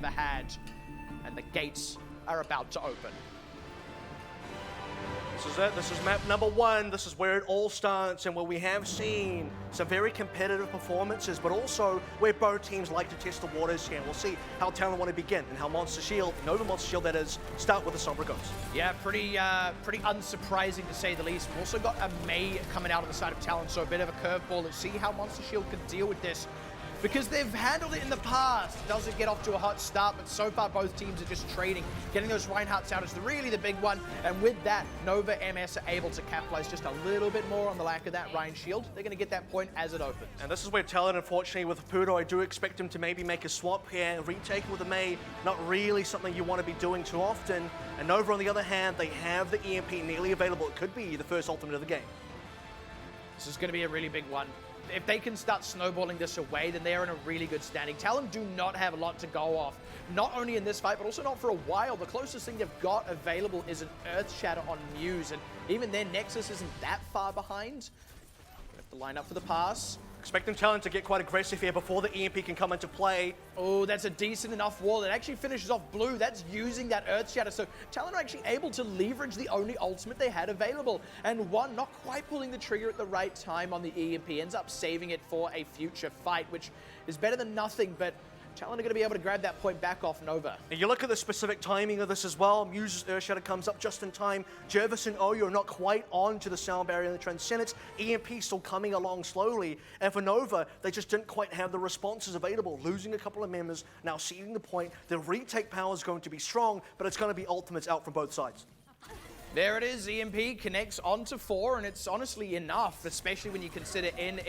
ever had. And the gates are about to open. This is it. This is map number 1. This is where it all starts and where we have seen some very competitive performances, but also where both teams like to test the waters here. We'll see how Talon want to begin and how Monster Shield, Nova Monster Shield that is, start with the Sombra Ghost. Yeah, pretty unsurprising to say the least. We've also got a May coming out of the side of Talon, so a bit of a curveball. Let's see how Monster Shield can deal with this, because they've handled it in the past. It doesn't get off to a hot start, but so far both teams are just trading. Getting those Reinhardts out is really the big one, and with that, Nova MS are able to capitalize just a little bit more on the lack of that Rein shield. They're going to get that point as it opens. And this is where Talon, unfortunately, with Pudo, I do expect him to maybe make a swap here. Retake with the May, not really something you want to be doing too often. And Nova, on the other hand, they have the EMP nearly available. It could be the first ultimate of the game. This is going to be a really big one. If they can start snowballing this away, then they're in a really good standing. Talon do not have a lot to go off, not only in this fight, but also not for a while. The closest thing they've got available is an Earth Shatter on Muse, and even then, Nexus isn't that far behind. Have to line up for the pass. Expecting Talon to get quite aggressive here before the EMP can come into play. Oh, that's a decent enough wall. It actually finishes off Blue. That's using that Earth Shatter. So Talon are actually able to leverage the only ultimate they had available. And one, not quite pulling the trigger at the right time on the EMP, ends up saving it for a future fight, which is better than nothing, but Talon are going to be able to grab that point back off Nova. And you look at the specific timing of this as well. Muse's Earthshatter comes up just in time. Jervis and Oyo are not quite on to the sound barrier and the Transcendence. EMP still coming along slowly. And for Nova, they just didn't quite have the responses available. Losing a couple of members, now ceding the point. The retake power is going to be strong, but it's going to be ultimates out from both sides. There it is, EMP connects onto 4, and it's honestly enough, especially when you consider in.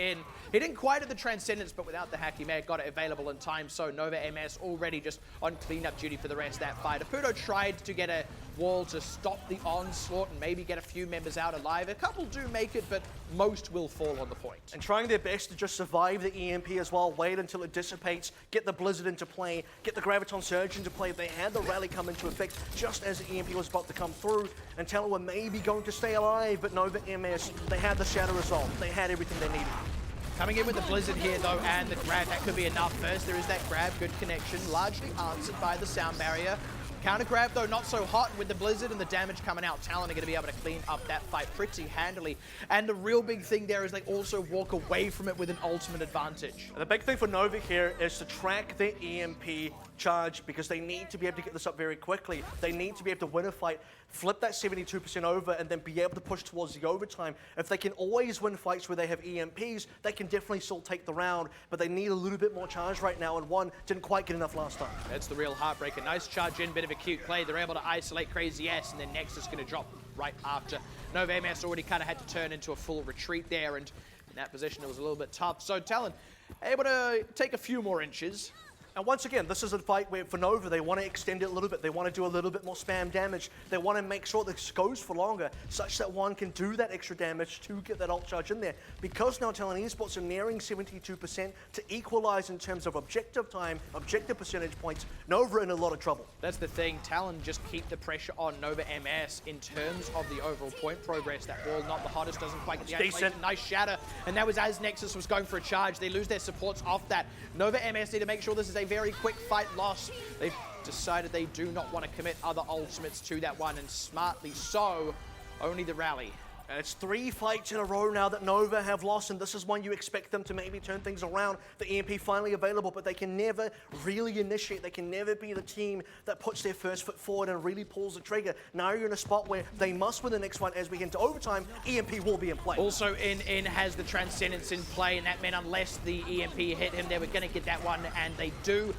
He didn't quite have the Transcendence, but without the hack, he may have got it available in time, so Nova MS already just on cleanup duty for the rest of that fight. Apudo tried to get a wall to stop the onslaught and maybe get a few members out alive. A couple do make it, but most will fall on the point. And trying their best to just survive the EMP as well, wait until it dissipates, get the Blizzard into play, get the Graviton Surge into play. They had the rally come into effect just as the EMP was about to come through, and Talon were maybe going to stay alive, but Nova MS, they had the Shadow Resolve. They had everything they needed. Coming in with the Blizzard here, though, and the grab, that could be enough. First, there is that grab, good connection, largely answered by the sound barrier. Counter grab, though, not so hot with the Blizzard and the damage coming out. Talon are going to be able to clean up that fight pretty handily. And the real big thing there is they also walk away from it with an ultimate advantage. The big thing for Nova here is to track the EMP charge, because they need to be able to get this up very quickly. They need to be able to win a fight, flip that 72% over, and then be able to push towards the overtime. If they can always win fights where they have EMPs, they can definitely still take the round, but they need a little bit more charge right now, and one didn't quite get enough last time. That's the real heartbreaker. Nice charge in, bit of a cute play. They're able to isolate Crazy S, and then Nexus going to drop right after. Nova MS already kind of had to turn into a full retreat there, and in that position it was a little bit tough. So Talon able to take a few more inches. And once again, this is a fight where for Nova, they want to extend it a little bit. They want to do a little bit more spam damage. They want to make sure this goes for longer, such that one can do that extra damage to get that ult charge in there. Because now Talon Esports are nearing 72% to equalize in terms of objective time, objective percentage points, Nova in a lot of trouble. That's the thing. Talon just keep the pressure on Nova MS in terms of the overall point progress. That wall, not the hottest, doesn't quite get the decent. Nice shatter. And that was as Nexus was going for a charge. They lose their supports off that. Nova MS need to make sure this is a very quick fight loss. They've decided they do not want to commit other ultimates to that one, and smartly so, only the rally. And it's 3 fights in a row now that Nova have lost, and this is one you expect them to maybe turn things around. The EMP finally available, but they can never really initiate. They can never be the team that puts their first foot forward and really pulls the trigger. Now you're in a spot where they must win the next fight as we get into overtime. EMP will be in play. Also, in has the Transcendence in play, and that meant unless the EMP hit him, they were going to get that one, and they do.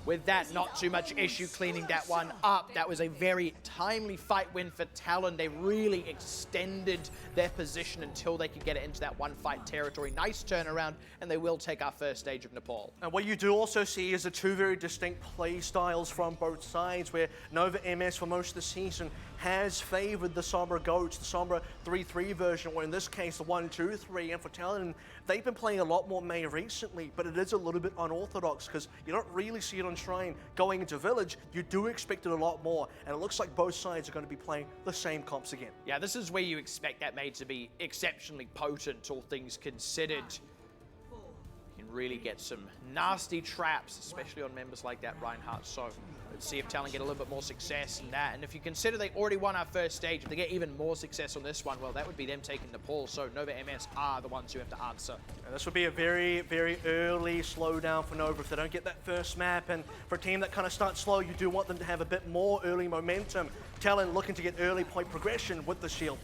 With that, not too much issue cleaning that one up. That was a very timely fight win for Talon. They really extended their position until they could get it into that one fight territory. Nice turnaround, and they will take our first stage of Nepal. And what you do also see is the 2 very distinct play styles from both sides, where Nova MS for most of the season has favored the Sombra Goats, the Sombra 3-3 version, or in this case the 1-2-3, and for Talon, they've been playing a lot more May recently, but it is a little bit unorthodox because you don't really see it on Shrine going into Village. You do expect it a lot more, and it looks like both sides are going to be playing the same comps again. Yeah, this is where you expect that May to be exceptionally potent, all things considered. You can really get some nasty traps, especially on members like that Reinhardt. So let's see if Talon get a little bit more success in that. And if you consider they already won our first stage, if they get even more success on this one, well, that would be them taking Nepal. So Nova MS are the ones who have to answer. And this would be a very, very early slowdown for Nova if they don't get that first map. And for a team that kind of starts slow, you do want them to have a bit more early momentum. Talon looking to get early point progression with the shield.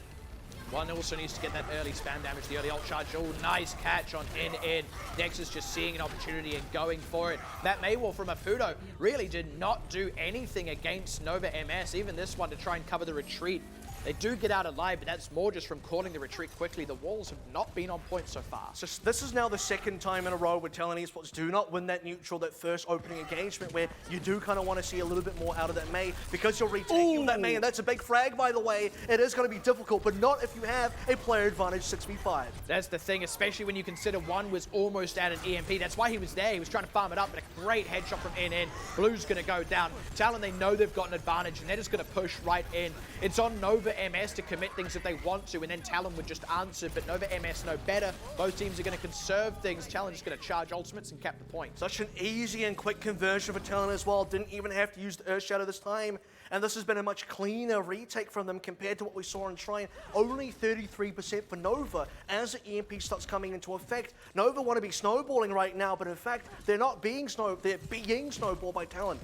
One also needs to get that early spam damage, the early ult charge. Oh, nice catch on in. Nexus just seeing an opportunity and going for it. That Maywall from Apudo really did not do anything against Nova MS, even this one to try and cover the retreat. They do get out alive, but that's more just from calling the retreat quickly. The walls have not been on point so far. So this is now the second time in a row where Talon Esports do not win that neutral, that first opening engagement, where you do kind of want to see a little bit more out of that Mei, because you're retaking that Mei, and that's a big frag, by the way. It is going to be difficult, but not if you have a player advantage 6v5. That's the thing, especially when you consider one was almost at an EMP. That's why he was there. He was trying to farm it up, but a great headshot from in. Blue's going to go down. Talon, they know they've got an advantage, and they're just going to push right in. It's on Nova MS to commit things if they want to, and then Talon would just answer, but Nova MS know better. Both teams are going to conserve things. Talon just going to charge ultimates and cap the point. Such an easy and quick conversion for Talon as well. Didn't even have to use the Earth Shadow this time. And this has been a much cleaner retake from them compared to what we saw in Shrine. Only 33% for Nova as the EMP starts coming into effect. Nova want to be snowballing right now, but in fact, they're not being they're being snowballed by Talon.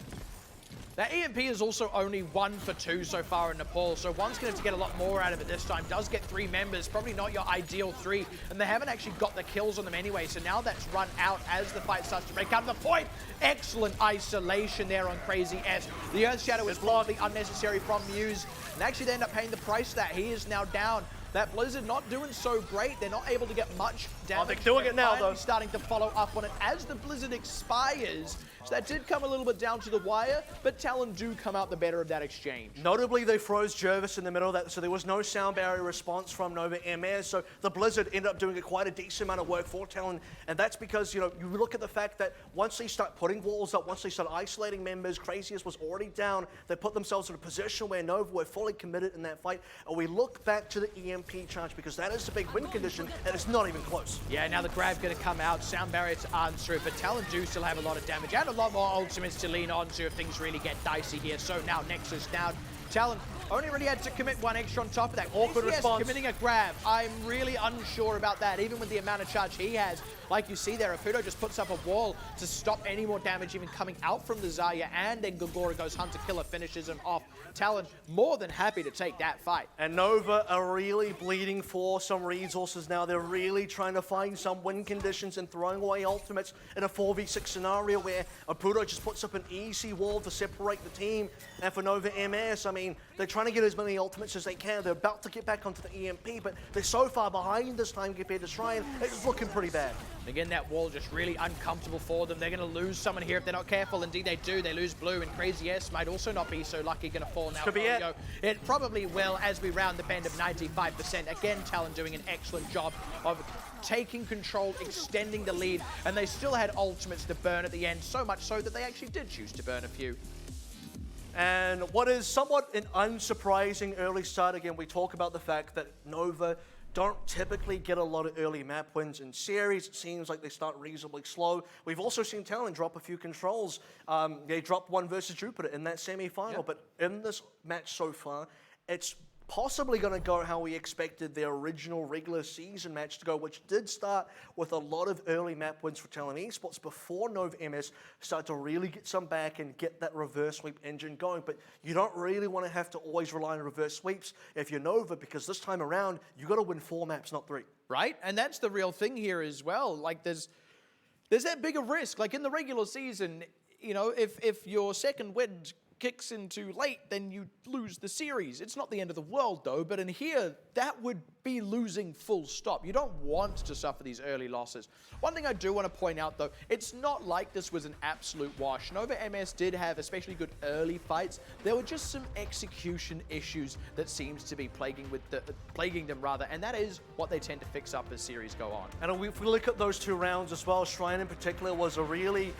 That EMP is also only 1 for 2 so far in Nepal, so one's going to get a lot more out of it this time. Does get 3 members, probably not your ideal 3, and they haven't actually got the kills on them anyway, so now that's run out as the fight starts to break out of the point. Excellent isolation there on Crazy S. The Earth Shadow is probably unnecessary from Muse, and actually they end up paying the price that he is now down. That Blizzard not doing so great. They're not able to get much damage. They're doing it now, though. Starting to follow up on it as the Blizzard expires. So that did come a little bit down to the wire, but Talon do come out the better of that exchange. Notably, they froze Jervis in the middle of that, so there was no sound barrier response from Nova MS. So the Blizzard ended up doing quite a decent amount of work for Talon, and that's because, you know, you look at the fact that once they start putting walls up, once they start isolating members, Craziest was already down. They put themselves in a position where Nova were fully committed in that fight, and we look back to the EMP charge because that is the big win condition, and it's not even close. Yeah, now the grab going to come out, sound barrier to answer it, but Talon do still have a lot of damage and a lot more ultimates to lean on to if things really get dicey here. So now Nexus down. Talon only really had to commit 1 extra on top of that. Awkward response. Committing a grab. I'm really unsure about that, even with the amount of charge he has. Like you see there, Apudo just puts up a wall to stop any more damage even coming out from the Zarya, and then Gogora goes Hunter Killer, finishes him off. Talon more than happy to take that fight. And Nova are really bleeding for some resources now. They're really trying to find some win conditions and throwing away ultimates in a 4v6 scenario where Apudo just puts up an easy wall to separate the team. And for Nova MS, I mean, they're trying to get as many ultimates as they can. They're about to get back onto the EMP, but they're so far behind this time compared to Shrine. It's looking pretty bad. Again, that wall just really uncomfortable for them. They're going to lose someone here if they're not careful. Indeed, they do. They lose Blue, and Crazy S might also not be so lucky. Going to fall now. Could be it. It probably will as we round the bend of 95%. Again, Talon doing an excellent job of taking control, extending the lead, and they still had ultimates to burn at the end, so much so that they actually did choose to burn a few. And what is somewhat an unsurprising early start, again, we talk about the fact that Nova don't typically get a lot of early map wins in series. It seems like they start reasonably slow. We've also seen Talon drop a few controls. They dropped one versus Jupiter in that semi-final, but in this match so far, it's possibly going to go how we expected their original regular season match to go, which did start with a lot of early map wins for Talon Esports before Nova MS started to really get some back and get that reverse sweep engine going. But you don't really want to have to always rely on reverse sweeps if you're Nova, because this time around, you got to win 4 maps, not 3. Right? And that's the real thing here as well. Like, there's that bigger risk. Like, in the regular season, you know, if your second win kicks in too late, then you lose the series. It's not the end of the world, though, but in here, that would be losing full stop. You don't want to suffer these early losses. One thing I do want to point out, though, it's not like this was an absolute wash. Nova MS did have especially good early fights. There were just some execution issues that seems to be plaguing them, and that is what they tend to fix up as series go on. And if we look at those 2 rounds as well, Shrine in particular was a really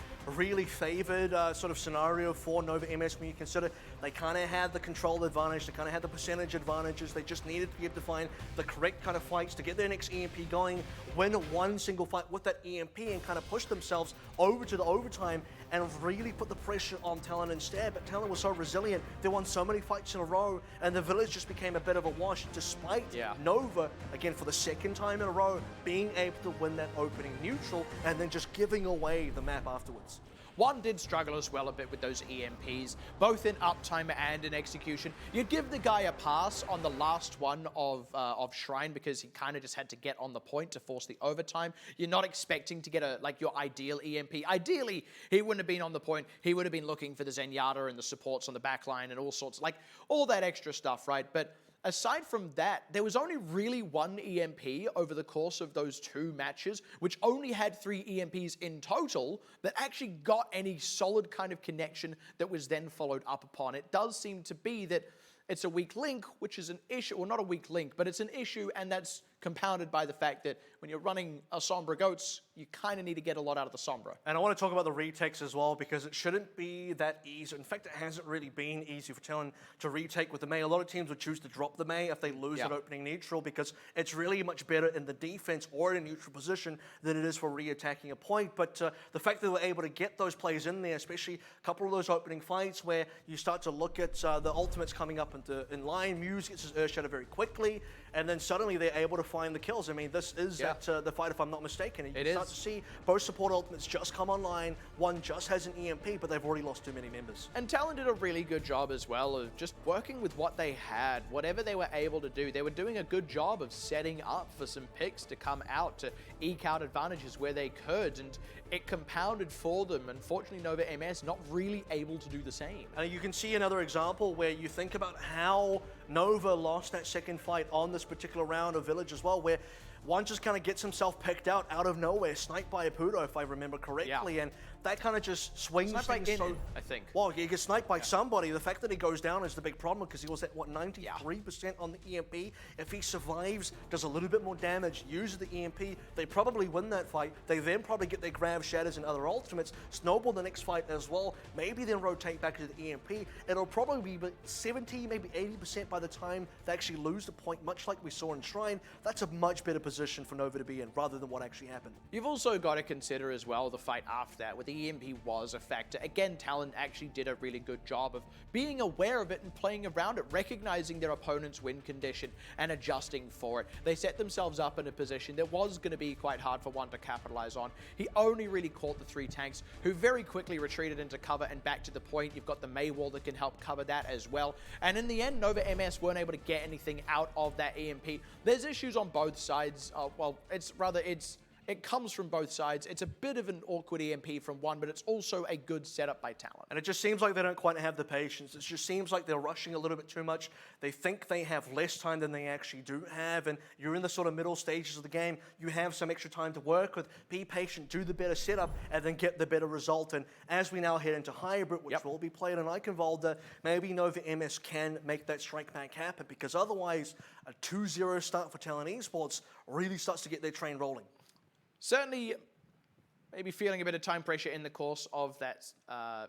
favored sort of scenario for Nova MS you consider they kind of had the control advantage, they kind of had the percentage advantages, they just needed to be able to find the correct kind of fights to get their next EMP going, win one single fight with that EMP and kind of push themselves over to the overtime and really put the pressure on Talon instead. But Talon was so resilient, they won so many fights in a row, and the Village just became a bit of a wash, despite Nova, again for the second time in a row, being able to win that opening neutral and then just giving away the map afterwards. One did struggle as well a bit with those EMPs, both in uptime and in execution. You'd give the guy a pass on the last one of Shrine because he kind of just had to get on the point to force the overtime. You're not expecting to get your ideal EMP. Ideally, he wouldn't have been on the point. He would have been looking for the Zenyatta and the supports on the back line and all sorts, like all that extra stuff, right? But aside from that, there was only really one EMP over the course of those 2 matches, which only had 3 EMPs in total that actually got any solid kind of connection that was then followed up upon. It does seem to be that it's a weak link, which is an issue, or not a weak link, but it's an issue, and that's compounded by the fact that when you're running a Sombra Goats, you kind of need to get a lot out of the Sombra. And I want to talk about the retakes as well, because it shouldn't be that easy. In fact, it hasn't really been easy for Talon to retake with the Mei. A lot of teams would choose to drop the Mei if they lose at opening neutral, because it's really much better in the defense or in a neutral position than it is for re-attacking a point. But the fact that they were able to get those plays in there, especially a couple of those opening fights where you start to look at the ultimates coming up in line, Muse gets his Earth Shatter very quickly, and then suddenly they're able to find the kills. I mean, this is the fight, if I'm not mistaken. And you start to see both support ultimates just come online. One just has an EMP, but they've already lost too many members. And Talon did a really good job as well of just working with what they had, whatever they were able to do. They were doing a good job of setting up for some picks to come out to eke out advantages where they could, and it compounded for them. Unfortunately, Nova MS not really able to do the same. And you can see another example where you think about how Nova lost that second fight on this particular round of Village as well, where one just kind of gets himself picked out of nowhere, sniped by a Pudo, if I remember correctly, and that kind of just swings things so... I think. Well, he gets sniped by somebody. The fact that he goes down is the big problem, because he was at, what, 93% on the EMP. If he survives, does a little bit more damage, uses the EMP, they probably win that fight. They then probably get their Grav Shatters and other ultimates, snowball the next fight as well, maybe then rotate back to the EMP. It'll probably be 70, maybe 80% by the time they actually lose the point, much like we saw in Shrine. That's a much better position for Nova to be in, rather than what actually happened. You've also got to consider as well the fight after that, where the EMP was a factor. Again, Talon actually did a really good job of being aware of it and playing around it, recognizing their opponent's win condition and adjusting for it. They set themselves up in a position that was going to be quite hard for one to capitalize on. He only really caught the 3 tanks, who very quickly retreated into cover and back to the point. You've got the Mei wall that can help cover that as well. And in the end, Nova MS weren't able to get anything out of that EMP. There's issues on both sides. It comes from both sides. It's a bit of an awkward EMP from one, but it's also a good setup by Talon. And it just seems like they don't quite have the patience. It just seems like they're rushing a little bit too much. They think they have less time than they actually do have, and you're in the sort of middle stages of the game. You have some extra time to work with. Be patient, do the better setup, and then get the better result. And as we now head into Hybrid, which will be played on Eichenwalde, maybe Nova MS can make that strike back happen, because otherwise a 2-0 start for Talon Esports really starts to get their train rolling. Certainly, maybe feeling a bit of time pressure in the course of that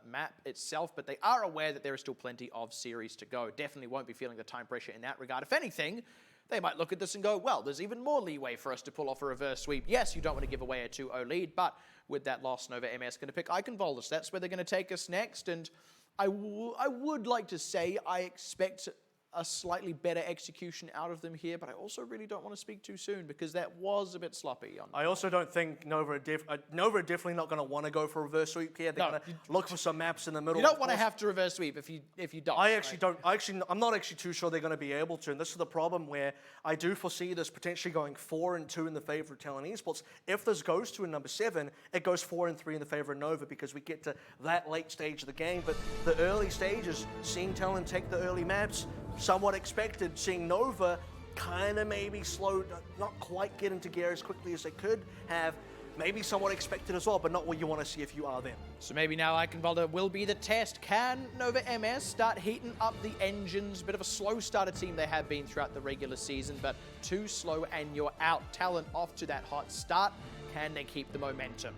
map itself, but they are aware that there is still plenty of series to go. Definitely won't be feeling the time pressure in that regard. If anything, they might look at this and go, well, there's even more leeway for us to pull off a reverse sweep. Yes, you don't want to give away a 2-0 lead, but with that loss, Nova MS going to pick Eichenwalde. That's where they're going to take us next, and I would like to say I expect a slightly better execution out of them here, but I also really don't want to speak too soon, because that was a bit sloppy. I also don't think Nova are definitely not going to want to go for a reverse sweep here. They're going to look for some maps in the middle. You don't want to have to reverse sweep if you don't. I'm not actually too sure they're going to be able to, and this is the problem where I do foresee this potentially going 4-2 in the favor of Talon Esports. If this goes to a number 7, it goes 4-3 in the favor of Nova, because we get to that late stage of the game. But the early stages, seeing Talon take the early maps, somewhat expected. Seeing Nova kind of maybe slow, not quite get into gear as quickly as they could have, maybe somewhat expected as well, but not what you want to see if you are them. So maybe now Eichenwalde will be the test. Can Nova MS start heating up the engines? Bit of a slow starter team they have been throughout the regular season, but too slow and you're out. Talon off to that hot start. Can they keep the momentum?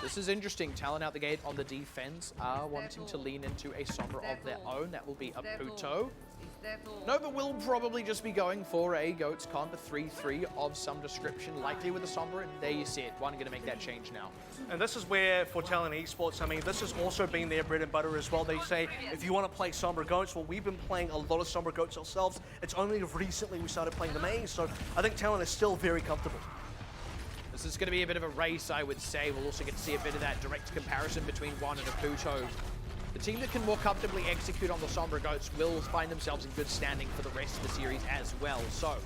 This is interesting. Talon out the gate on the defense are wanting to lean into a Sombra of their own. That will be a Puto. Nova will probably just be going for a Goats comp, a 3-3 of some description, likely with a Sombra, and there you see it. One going to make that change now. And this is where, for Talon Esports, I mean, this has also been their bread and butter as well. They say, if you want to play Sombra Goats, well, we've been playing a lot of Sombra Goats ourselves. It's only recently we started playing the main, so I think Talon is still very comfortable. This is going to be a bit of a race, I would say. We'll also get to see a bit of that direct comparison between one and a Puto. The team that can more comfortably execute on the Sombra Goats will find themselves in good standing for the rest of the series as well. So,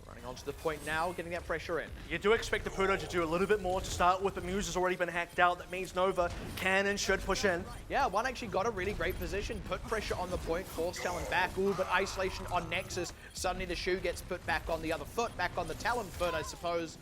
running onto the point now, getting that pressure in. You do expect the Puto to do a little bit more to start with, but Muse has already been hacked out. That means Nova can and should push in. Yeah, one actually got a really great position, put pressure on the point, forced Talon back. Ooh, but isolation on Nexus. Suddenly the shoe gets put back on the other foot, back on the Talon foot, I suppose.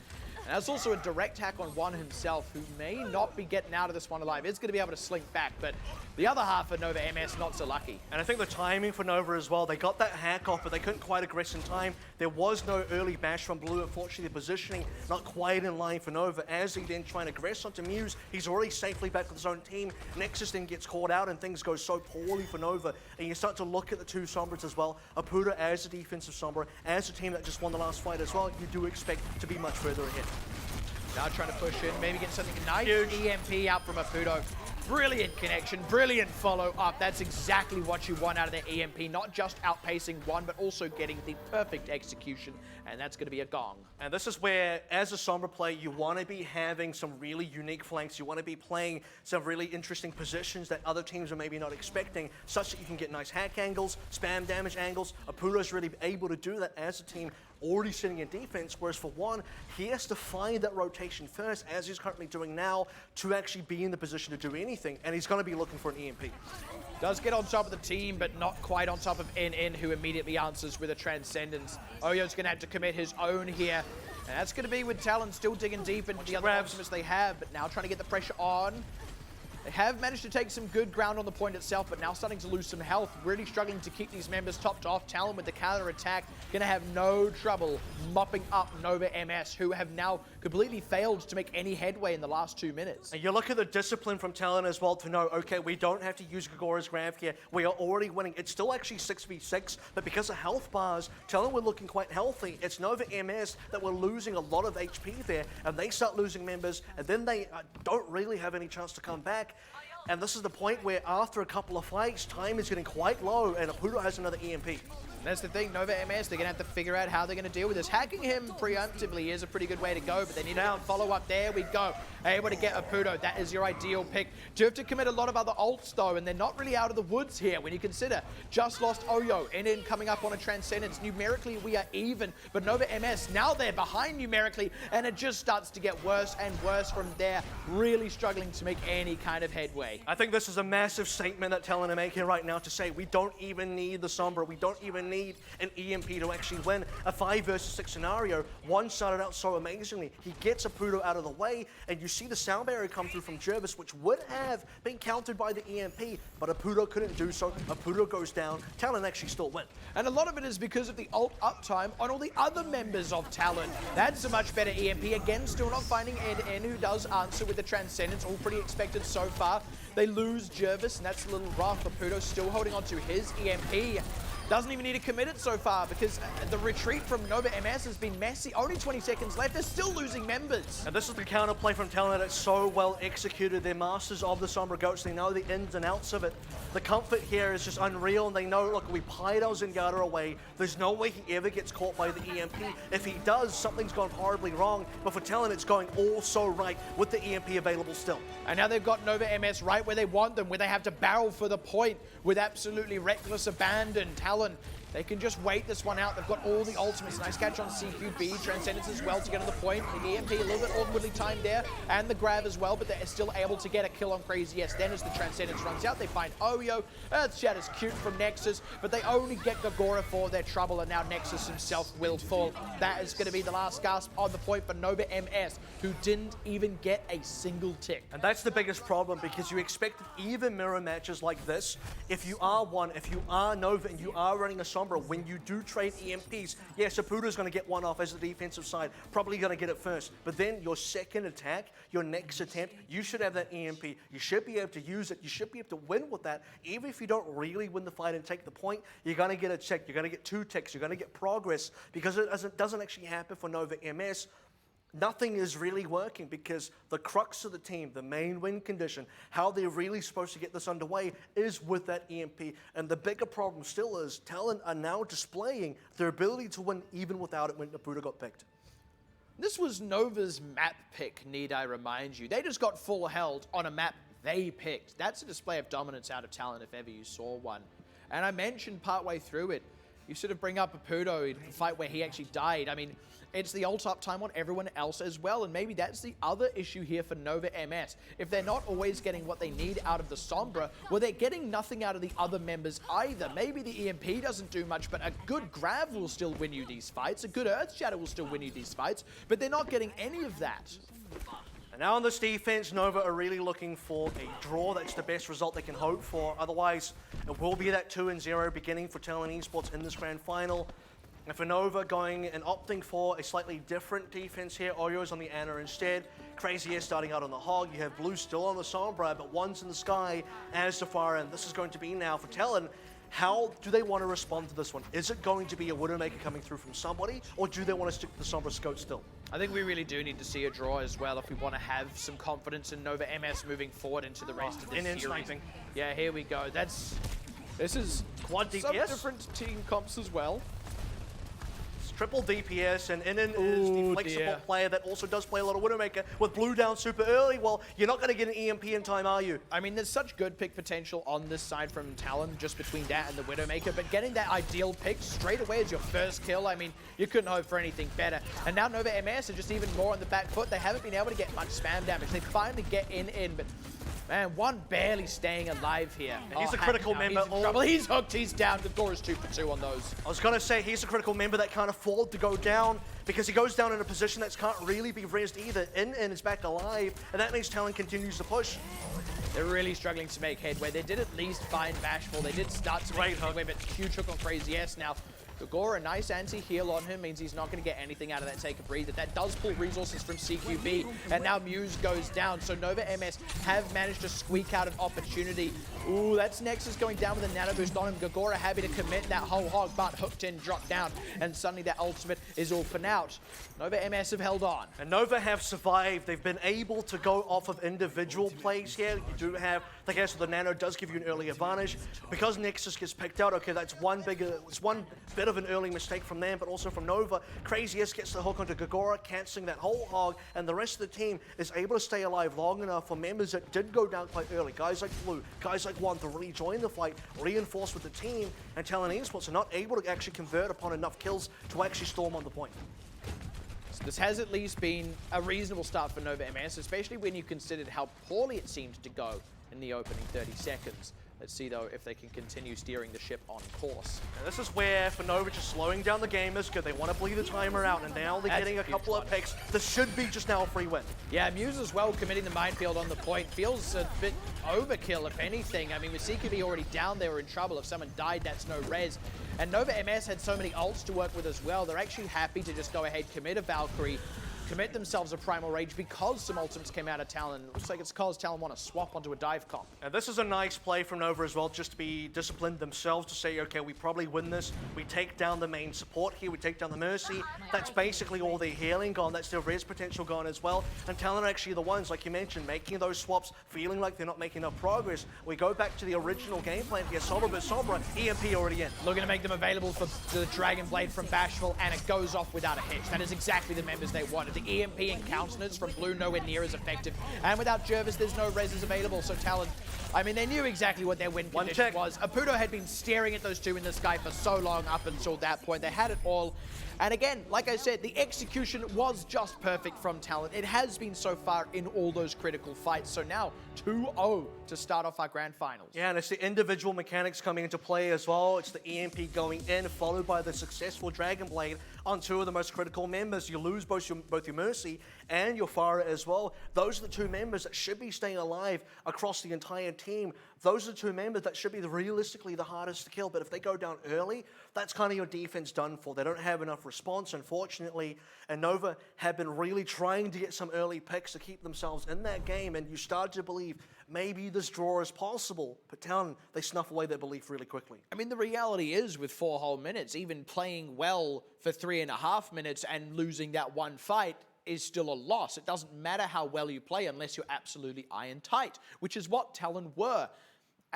And that's also a direct hack on one himself, who may not be getting out of this one alive. Is going to be able to slink back, but the other half of Nova MS not so lucky. And I think the timing for Nova as well, they got that hack off, but they couldn't quite aggress in time. There was no early bash from Blue. Unfortunately, the positioning not quite in line for Nova. As he then trying to aggress onto Muse, he's already safely back with his own team. Nexus then gets caught out, and things go so poorly for Nova. And you start to look at the two Sombras as well. Apuda as a defensive Sombra, as a team that just won the last fight as well, you do expect to be much further ahead. Now trying to push in, maybe get something nice. Huge EMP out from Apudo. Brilliant connection, brilliant follow-up. That's exactly what you want out of the EMP. Not just outpacing one, but also getting the perfect execution. And that's going to be a gong. And this is where, as a Sombra player, you want to be having some really unique flanks. You want to be playing some really interesting positions that other teams are maybe not expecting, such that you can get nice hack angles, spam damage angles. Apudo is really able to do that as a team, already sitting in defense, whereas for one, he has to find that rotation first, as he's currently doing now, to actually be in the position to do anything, and he's going to be looking for an EMP. Does get on top of the team, but not quite on top of NN, who immediately answers with a Transcendence. Oyo's going to have to commit his own here, and that's going to be with Talon still digging deep into the other ultimates they have, but now trying to get the pressure on. They have managed to take some good ground on the point itself, but now starting to lose some health, really struggling to keep these members topped off. Talon with the counter attack, gonna have no trouble mopping up Nova MS, who have now completely failed to make any headway in the last 2 minutes. And you look at the discipline from Talon as well to know, okay, we don't have to use Gagora's grab here. We are already winning. It's still actually 6v6, but because of health bars, Talon were looking quite healthy. It's Nova MS that were losing a lot of HP there, and they start losing members, and then they don't really have any chance to come back. And this is the point where after a couple of fights, time is getting quite low, and Apudo has another EMP. That's the thing, Nova MS, they're going to have to figure out how they're going to deal with this. Hacking him preemptively is a pretty good way to go, but they need to follow up. There we go. Able to get Apudo. That is your ideal pick. Do have to commit a lot of other ults, though, and they're not really out of the woods here when you consider just lost Oyo, and then coming up on a Transcendence. Numerically, we are even, but Nova MS, now they're behind numerically, and it just starts to get worse and worse from there, really struggling to make any kind of headway. I think this is a massive statement that Talon are making right now to say we don't even need the Sombra. We don't even need an EMP to actually win a 5 versus 6 scenario. One started out so amazingly. He gets Apudo out of the way, and you see the sound barrier come through from Jervis, which would have been countered by the EMP, but Apudo couldn't do so. Apudo goes down. Talon actually still win. And a lot of it is because of the ult uptime on all the other members of Talon. That's a much better EMP. Again, still not finding NN, who does answer with the Transcendence. All pretty expected so far. They lose Jervis, and that's a little rough. Apudo still holding on to his EMP. Doesn't even need to commit it so far because the retreat from Nova MS has been messy. Only 20 seconds left. They're still losing members. And this is the counterplay from Talon that's so well executed. They're masters of the Sombra Goats. They know the ins and outs of it. The comfort here is just unreal, and they know, look, we pied our Zingata away. There's no way he ever gets caught by the EMP. If he does, something's gone horribly wrong. But for Talon, it's going all so right with the EMP available still. And now they've got Nova MS right where they want them, where they have to barrel for the point with absolutely reckless abandon. Talon, they can just wait this one out. They've got all the ultimates. Nice catch on CQB. Transcendence as well to get to the point. The EMP a little bit awkwardly timed there. And the grab as well, but they're still able to get a kill on Crazy Yes. Then as the Transcendence runs out, they find Oyo. Chat is cute from Nexus, but they only get Gagora for their trouble, and now Nexus himself will fall. That is going to be the last gasp on the point for Nova MS, who didn't even get a single tick. And that's the biggest problem, because you expect even mirror matches like this. If you are one, if you are Nova and you are running a Sombra Sombra, when you do trade EMPs, yes, Aputo's going to get one off as the defensive side, probably going to get it first, but then your second attack, your next attempt, you should have that EMP. You should be able to use it. You should be able to win with that. Even if you don't really win the fight and take the point, you're going to get a check. You're going to get 2 ticks. You're going to get progress, because it doesn't actually happen for Nova MS. Nothing is really working, because the crux of the team, the main win condition, how they're really supposed to get this underway is with that EMP. And the bigger problem still is Talon are now displaying their ability to win even without it when Aputo got picked. This was Nova's map pick, need I remind you. They just got full held on a map they picked. That's a display of dominance out of Talon if ever you saw one. And I mentioned partway through it, you sort of bring up Aputo in the fight where he actually died. I mean, it's the ult uptime on everyone else as well, and maybe that's the other issue here for Nova MS. If they're not always getting what they need out of the Sombra, well, they're getting nothing out of the other members either. Maybe the EMP doesn't do much, but a good Grav will still win you these fights. A good Earth Shatter will still win you these fights, but they're not getting any of that. And now on this defense, Nova are really looking for a draw. That's the best result they can hope for. Otherwise, it will be that 2-0 beginning for Talon Esports in this grand final. And for Nova, going and opting for a slightly different defense here. Oyo's on the Ana instead. Crazy Air starting out on the Hog. You have Blue still on the Sombra, but one's in the sky as Safari. And this is going to be now for Talon. How do they want to respond to this one? Is it going to be a Widowmaker coming through from somebody, or do they want to stick to the Sombra Scout still? I think we really do need to see a draw as well if we want to have some confidence in Nova MS moving forward into the rest of the series. Sniping. Yeah, here we go. This is quad DPS. Some different team comps as well. Triple DPS, and Inan is the flexible player that also does play a lot of Widowmaker. With Blue down super early, well, you're not going to get an EMP in time, are you? I mean, there's such good pick potential on this side from Talon, just between that and the Widowmaker, but getting that ideal pick straight away as your first kill, I mean, you couldn't hope for anything better. And now Nova MS are just even more on the back foot. They haven't been able to get much spam damage. They finally get in, but man, one barely staying alive here. And he's a critical member. He's in trouble. He's hooked. He's down. The door is 2 for 2 on those. I was going to say, he's a critical member that can't afford to go down, because he goes down in a position that can't really be rezzed either. In is back alive, and that means Talon continues to push. They're really struggling to make headway. They did at least find Bashful. They did start to make headway, but huge hook on Crazy S now. Gagora, a nice anti-heal on him, means he's not going to get anything out of that take a breather. That does pull resources from CQB, and now Muse goes down. So Nova MS have managed to squeak out an opportunity. Ooh, that's Nexus going down with a nano boost on him. Gagora happy to commit that whole hog, but hooked in, dropped down, and suddenly that ultimate is all for naught. Nova MS have held on. And Nova have survived. They've been able to go off of individual plays here. You do have, I guess, the nano does give you an early advantage. Because Nexus gets picked out, okay, that's one bit of an early mistake from them, but also from Nova. Crazy S gets the hook onto Gagora, cancelling that whole hog, and the rest of the team is able to stay alive long enough for members that did go down quite early. Guys like Blue, guys like One to really join the fight, reinforce with the team, and Talon Esports are not able to actually convert upon enough kills to actually storm on the point. So this has at least been a reasonable start for Nova MS, especially when you considered how poorly it seemed to go in the opening 30 seconds. Let's see, though, if they can continue steering the ship on course. And this is where, for Nova, just slowing down the game is good. They want to bleed the timer out, and now they're getting a couple of picks. This should be just now a free win. Yeah, Muse as well, committing the minefield on the point. Feels a bit overkill, if anything. I mean, with CQB already down, they were in trouble. If someone died, that's no res. And Nova MS had so many ults to work with as well. They're actually happy to just go ahead, commit a Valkyrie, commit themselves a Primal Rage because some ultimates came out of Talon. It looks like it's because Talon want to swap onto a dive comp. And this is a nice play from Nova as well, just to be disciplined themselves, to say, okay, we probably win this. We take down the main support here, we take down the Mercy. That's basically all their healing gone, that's their res potential gone as well. And Talon are actually the ones, like you mentioned, making those swaps, feeling like they're not making enough progress. We go back to the original game plan here, Sombra vs Sombra, EMP already in. Looking to make them available for the Dragon Blade from Bashful, and it goes off without a hitch. That is exactly the members they wanted. The EMP and Countenance from Blue nowhere near as effective. And without Jervis, there's no reses available. So Talon, I mean, they knew exactly what their win condition was. Aputo had been staring at those two in the sky for so long up until that point. They had it all. And again, like I said, the execution was just perfect from Talon. It has been so far in all those critical fights. So now 2-0 to start off our grand finals. Yeah, and it's the individual mechanics coming into play as well. It's the EMP going in, followed by the successful Dragon Blade on two of the most critical members. You lose both your Mercy and your Pharah as well. Those are the two members that should be staying alive across the entire team. Those are the two members that should be realistically the hardest to kill. But if they go down early, that's kind of your defense done for. They don't have enough response, unfortunately. And Nova have been really trying to get some early picks to keep themselves in that game. And you start to believe maybe this draw is possible. But Talon, they snuff away their belief really quickly. I mean, the reality is with 4 whole minutes, even playing well for 3.5 minutes and losing that one fight is still a loss. It doesn't matter how well you play unless you're absolutely iron tight, which is what Talon were.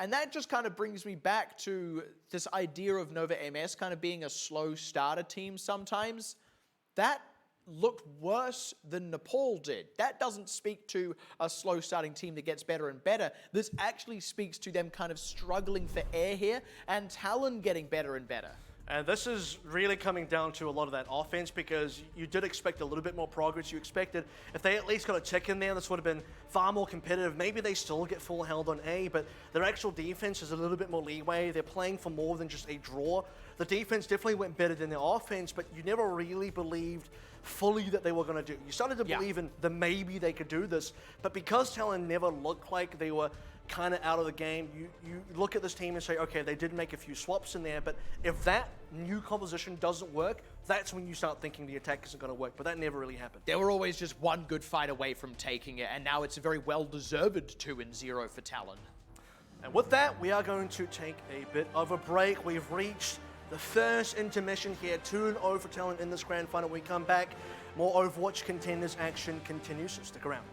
And that just kind of brings me back to this idea of Nova MS kind of being a slow starter team sometimes. That looked worse than Nepal did. That doesn't speak to a slow starting team that gets better and better. This actually speaks to them kind of struggling for air here and Talon getting better and better. And this is really coming down to a lot of that offense, because you did expect a little bit more progress. You expected if they at least got a tick in there, this would have been far more competitive. Maybe they still get full held on A, but their actual defense is a little bit more leeway. They're playing for more than just a draw. The defense definitely went better than their offense, but you never really believed fully that they were going to do. You started to believe in the maybe they could do this, but because Talon never looked like they were kind of out of the game, you look at this team and say, okay, they did make a few swaps in there, but if that new composition doesn't work, that's when you start thinking the attack isn't going to work, but that never really happened. They were always just one good fight away from taking it, and now it's a very well-deserved 2-0 for Talon. And with that, we are going to take a bit of a break. We've reached the first intermission here, 2-0 for Talon in this grand final. When we come back, more Overwatch Contenders action continues, so stick around.